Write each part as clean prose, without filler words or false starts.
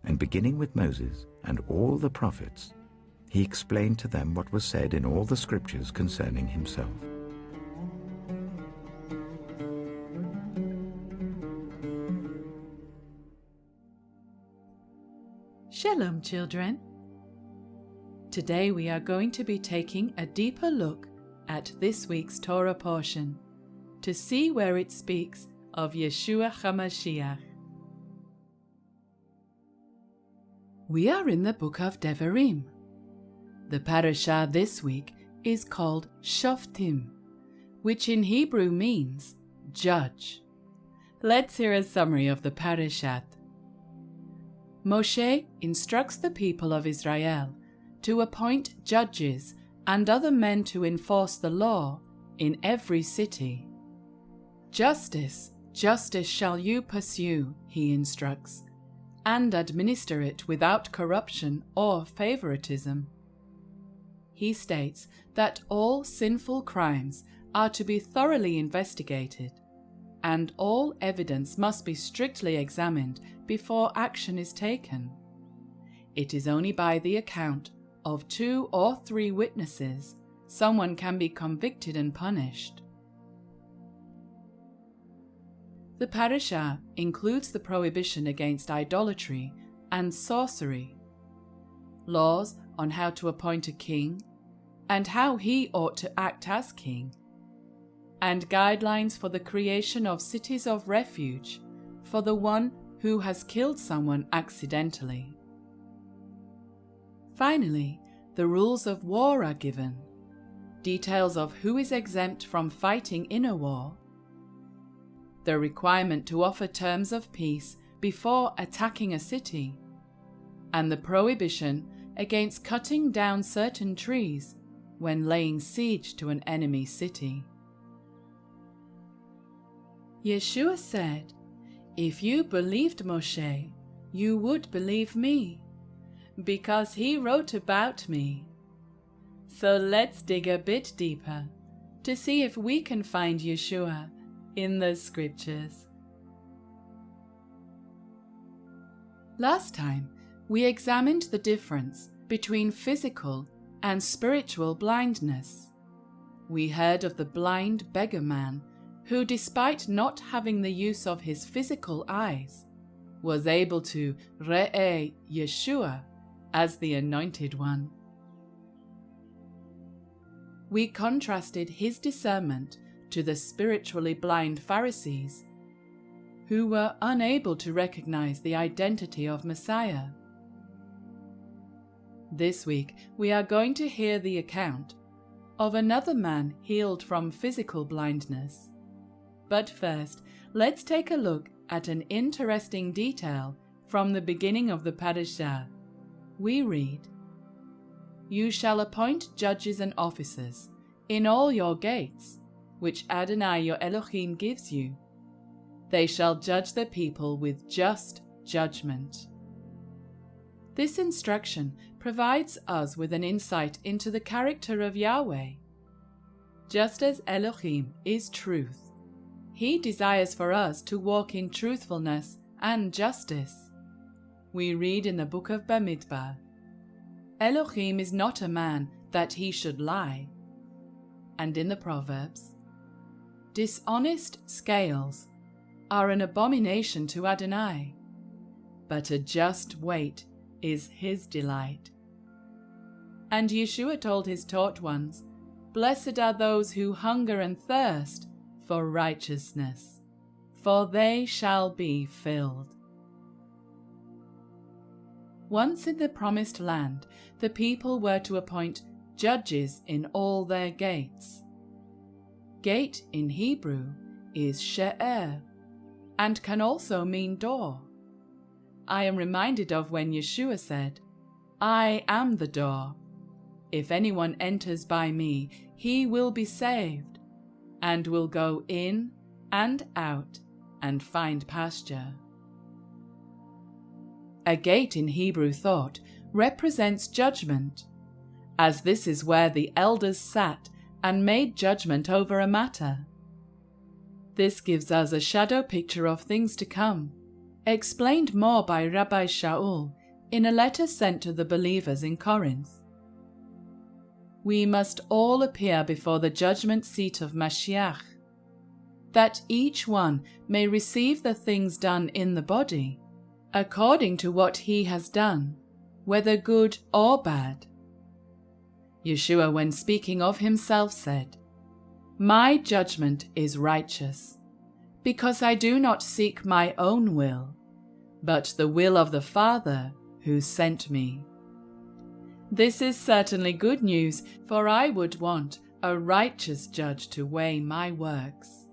and beginning with Moses and all the prophets, he explained to them what was said in all the scriptures concerning himself. Shalom, children. Today we are going to be taking a deeper look at this week's Torah portion to see where it speaks of Yeshua Ha'Mashiach. We are in the book of Devarim. The parashah this week is called Shoftim, which in Hebrew means judge. Let's hear a summary of the parashat. Moshe instructs the people of Israel to appoint judges and other men to enforce the law in every city. Justice shall you pursue, he instructs, and administer it without corruption or favoritism. He states that all sinful crimes are to be thoroughly investigated, and all evidence must be strictly examined before action is taken. It is only by the account of 2 or 3 witnesses someone can be convicted and punished. The parashah includes the prohibition against idolatry and sorcery, laws on how to appoint a king and how he ought to act as king, and guidelines for the creation of cities of refuge for the one who has killed someone accidentally. Finally, the rules of war are given, details of who is exempt from fighting in a war, the requirement to offer terms of peace before attacking a city, and the prohibition against cutting down certain trees when laying siege to an enemy city. Yeshua said, "If you believed Moshe, you would believe me, because he wrote about me." So let's dig a bit deeper to see if we can find Yeshua in the scriptures. Last time, we examined the difference between physical and spiritual blindness. We heard of the blind beggar man who, despite not having the use of his physical eyes, was able to re'eh Yeshua as the Anointed One. We contrasted his discernment to the spiritually blind Pharisees, who were unable to recognize the identity of Messiah. This week, we are going to hear the account of another man healed from physical blindness. But first, let's take a look at an interesting detail from the beginning of the parashah. We read, "You shall appoint judges and officers in all your gates, which Adonai your Elohim gives you. They shall judge the people with just judgment." This instruction provides us with an insight into the character of Yahweh. Just as Elohim is truth, he desires for us to walk in truthfulness and justice. We read in the book of Bamidbar, "Elohim is not a man that he should lie." And in the Proverbs, "Dishonest scales are an abomination to Adonai, but a just weight is his delight." And Yeshua told his taught ones, "Blessed are those who hunger and thirst for righteousness, for they shall be filled." Once in the promised land, the people were to appoint judges in all their gates. Gate in Hebrew is she'er, and can also mean door. I am reminded of when Yeshua said, "I am the door. If anyone enters by me, he will be saved, and will go in and out and find pasture." A gate in Hebrew thought represents judgment, as this is where the elders sat and made judgment over a matter. This gives us a shadow picture of things to come, explained more by Rabbi Shaul in a letter sent to the believers in Corinth. We must all appear before the judgment seat of Mashiach, that each one may receive the things done in the body, according to what he has done, whether good or bad. Yeshua, when speaking of himself, said, "My judgment is righteous, because I do not seek my own will, but the will of the Father who sent me." This is certainly good news, for I would want a righteous judge to weigh my works.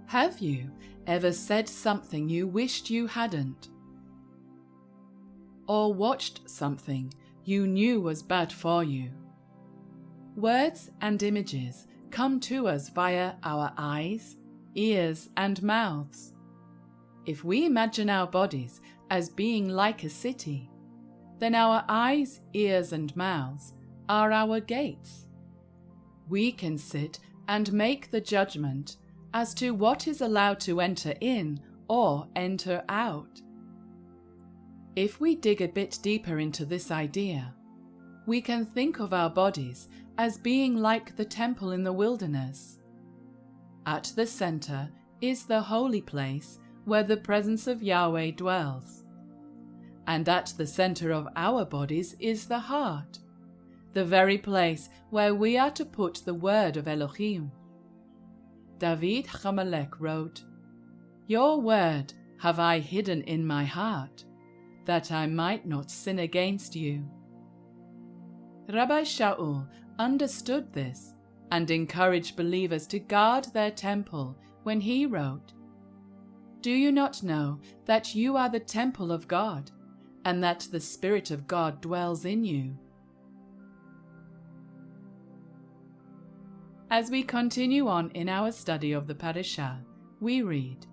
Have you ever said something you wished you hadn't? Or watched something you knew was bad for you? Words and images come to us via our eyes, ears, and mouths. If we imagine our bodies as being like a city, then our eyes, ears, and mouths are our gates. We can sit and make the judgment as to what is allowed to enter in or enter out. If we dig a bit deeper into this idea, we can think of our bodies as being like the temple in the wilderness. At the center is the holy place where the presence of Yahweh dwells. And at the center of our bodies is the heart, the very place where we are to put the word of Elohim. David Hamelech wrote, "Your word have I hidden in my heart, that I might not sin against you." Rabbi Shaul understood this and encouraged believers to guard their temple when he wrote, "Do you not know that you are the temple of God, and that the Spirit of God dwells in you?" As we continue on in our study of the parashah, we read,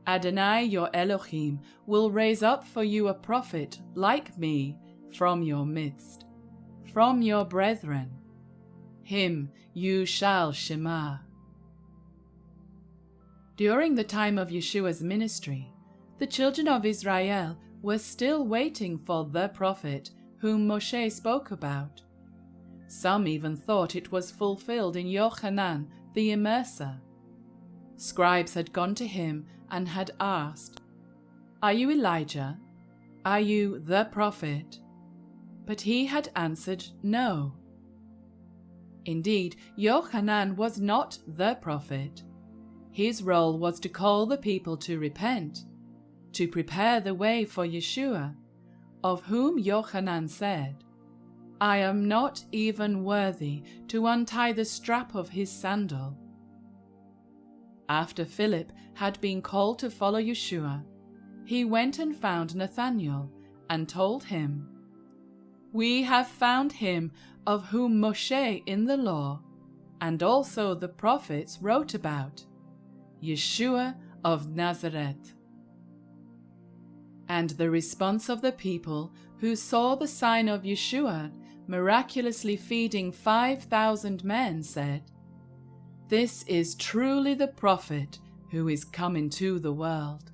"Adonai your Elohim will raise up for you a prophet like me from your midst, from your brethren. Him you shall shema." During the time of Yeshua's ministry, the children of Israel were still waiting for the prophet whom Moshe spoke about. Some even thought it was fulfilled in Yochanan the Immerser. Scribes had gone to him and had asked, "Are you Elijah? Are you the prophet?" But he had answered no. Indeed, Yochanan was not the prophet. His role was to call the people to repent, to prepare the way for Yeshua, of whom Yochanan said, "I am not even worthy to untie the strap of his sandal." After Philip had been called to follow Yeshua, he went and found Nathanael and told him, "We have found him of whom Moshe in the law, and also the prophets wrote about, Yeshua of Nazareth." And the response of the people who saw the sign of Yeshua miraculously feeding 5,000 men said, "This is truly the prophet who is come into the world."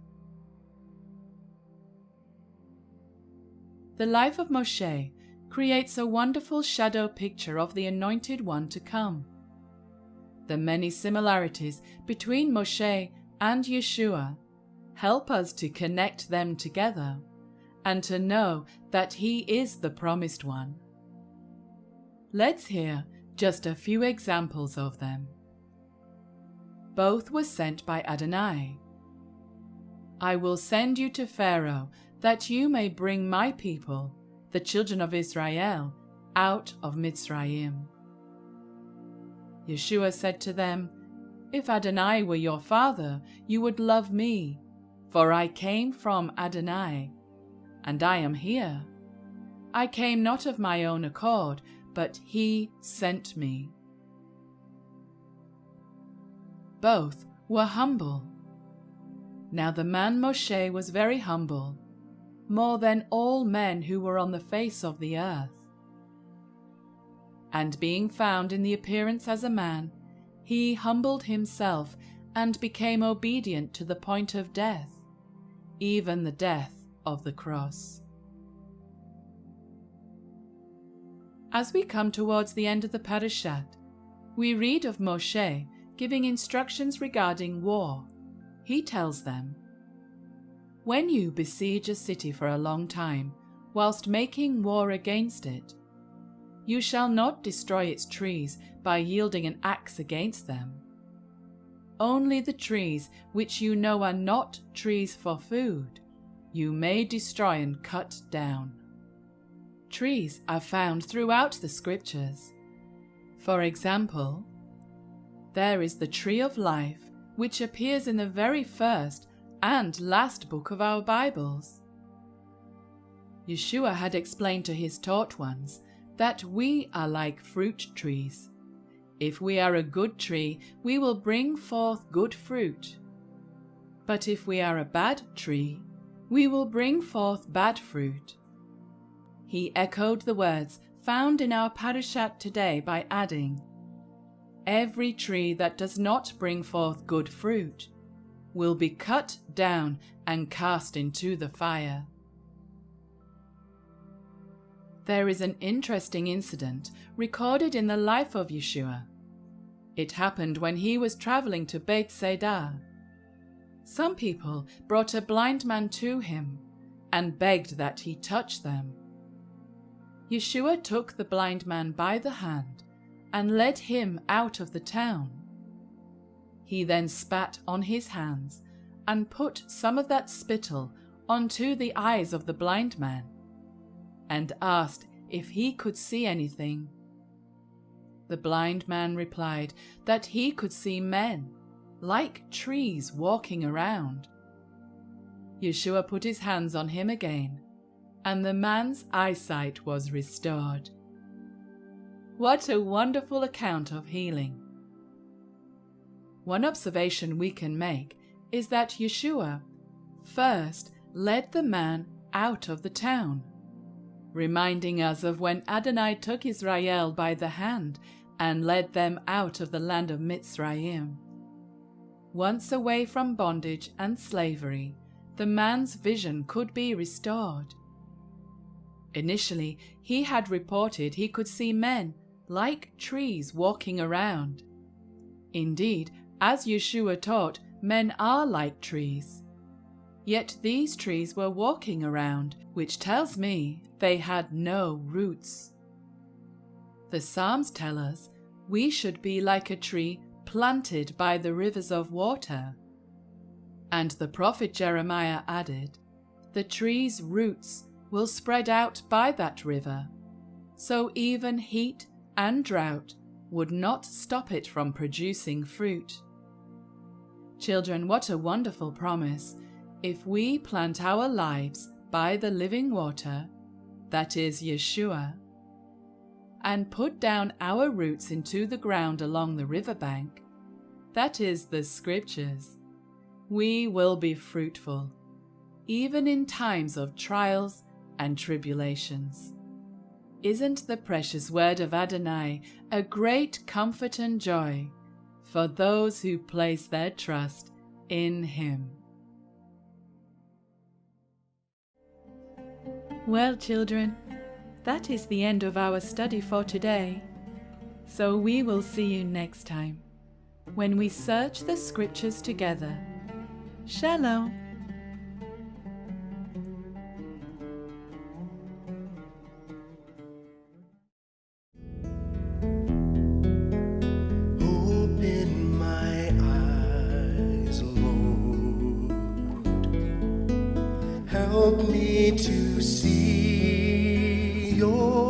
The life of Moshe creates a wonderful shadow picture of the Anointed One to come. The many similarities between Moshe and Yeshua help us to connect them together and to know that he is the Promised One. Let's hear just a few examples of them. Both were sent by Adonai. "I will send you to Pharaoh, that you may bring my people, the children of Israel, out of Mitzrayim." Yeshua said to them, "If Adonai were your father, you would love me, for I came from Adonai, and I am here. I came not of my own accord, but he sent me." Both were humble. Now the man Moshe was very humble, more than all men who were on the face of the earth. And being found in the appearance as a man, he humbled himself and became obedient to the point of death, even the death of the cross. As we come towards the end of the parashat, we read of Moshe giving instructions regarding war. He tells them, "When you besiege a city for a long time, whilst making war against it, you shall not destroy its trees by yielding an axe against them. Only the trees which you know are not trees for food, you may destroy and cut down." Trees are found throughout the scriptures. For example, there is the tree of life, which appears in the very first and last book of our Bibles. Yeshua had explained to his taught ones that we are like fruit trees. If we are a good tree, we will bring forth good fruit. But if we are a bad tree, we will bring forth bad fruit. He echoed the words found in our parashat today by adding, "Every tree that does not bring forth good fruit will be cut down and cast into the fire." There is an interesting incident recorded in the life of Yeshua. It happened when he was traveling to Beit Saida. Some people brought a blind man to him and begged that he touch them. Yeshua took the blind man by the hand and led him out of the town. He then spat on his hands and put some of that spittle onto the eyes of the blind man, and asked if he could see anything. The blind man replied that he could see men, like trees, walking around. Yeshua put his hands on him again, and the man's eyesight was restored. What a wonderful account of healing! One observation we can make is that Yeshua first led the man out of the town, reminding us of when Adonai took Israel by the hand and led them out of the land of Mitzrayim. Once away from bondage and slavery, the man's vision could be restored. Initially, he had reported he could see men like trees walking around. Indeed, as Yeshua taught, men are like trees. Yet these trees were walking around, which tells me they had no roots. The Psalms tell us we should be like a tree planted by the rivers of water. And the prophet Jeremiah added, "The tree's roots will spread out by that river, so even heat and drought would not stop it from producing fruit." Children, what a wonderful promise! If we plant our lives by the living water, that is Yeshua, and put down our roots into the ground along the riverbank, that is the Scriptures, we will be fruitful, even in times of trials and tribulations. Isn't the precious word of Adonai a great comfort and joy for those who place their trust in Him? Well, children, that is the end of our study for today. So we will see you next time, when we search the Scriptures together. Shalom. Open my eyes, Lord. Help me to see your